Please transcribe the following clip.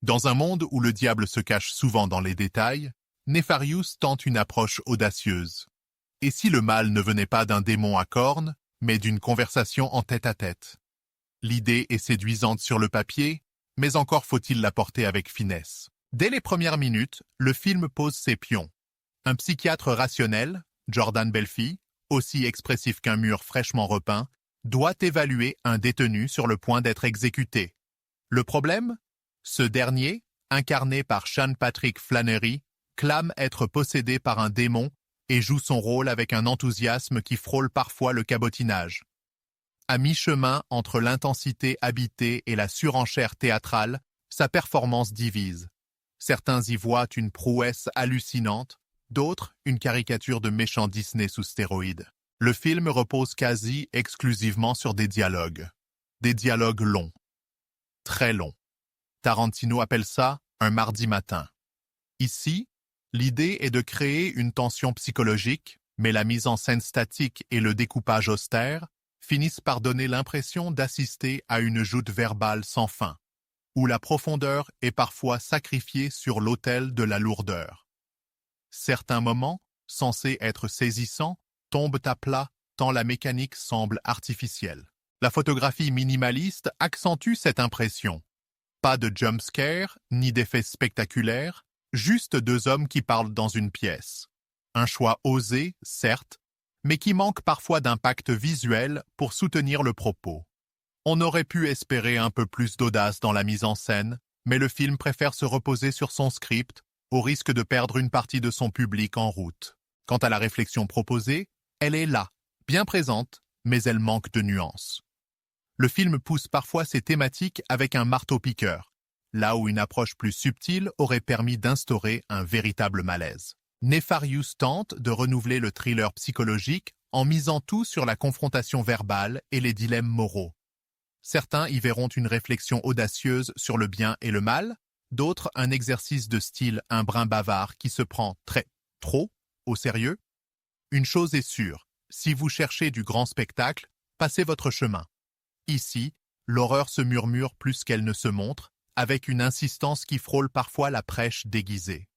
Dans un monde où le diable se cache souvent dans les détails, Nefarious tente une approche audacieuse. Et si le mal ne venait pas d'un démon à cornes, mais d'une conversation en tête-à-tête? L'idée est séduisante sur le papier, mais encore faut-il la porter avec finesse. Dès les premières minutes, le film pose ses pions. Un psychiatre rationnel, Jordan Belfi, aussi expressif qu'un mur fraîchement repeint, doit évaluer un détenu sur le point d'être exécuté. Le problème? Ce dernier, incarné par Sean Patrick Flanery, clame être possédé par un démon et joue son rôle avec un enthousiasme qui frôle parfois le cabotinage. À mi-chemin entre l'intensité habitée et la surenchère théâtrale, sa performance divise. Certains y voient une prouesse hallucinante, d'autres une caricature de méchant Disney sous stéroïdes. Le film repose quasi exclusivement sur des dialogues. Des dialogues longs. Très longs. Tarantino appelle ça un mardi matin. Ici, l'idée est de créer une tension psychologique, mais la mise en scène statique et le découpage austère finissent par donner l'impression d'assister à une joute verbale sans fin, où la profondeur est parfois sacrifiée sur l'autel de la lourdeur. Certains moments, censés être saisissants, tombent à plat tant la mécanique semble artificielle. La photographie minimaliste accentue cette impression. Pas de jumpscare, ni d'effets spectaculaires, juste deux hommes qui parlent dans une pièce. Un choix osé, certes, mais qui manque parfois d'impact visuel pour soutenir le propos. On aurait pu espérer un peu plus d'audace dans la mise en scène, mais le film préfère se reposer sur son script, au risque de perdre une partie de son public en route. Quant à la réflexion proposée, elle est là, bien présente, mais elle manque de nuances. Le film pousse parfois ses thématiques avec un marteau-piqueur, là où une approche plus subtile aurait permis d'instaurer un véritable malaise. Nefarious tente de renouveler le thriller psychologique en misant tout sur la confrontation verbale et les dilemmes moraux. Certains y verront une réflexion audacieuse sur le bien et le mal, d'autres un exercice de style un brin bavard qui se prend trop au sérieux. Une chose est sûre, si vous cherchez du grand spectacle, passez votre chemin. Ici, l'horreur se murmure plus qu'elle ne se montre, avec une insistance qui frôle parfois la prêche déguisée.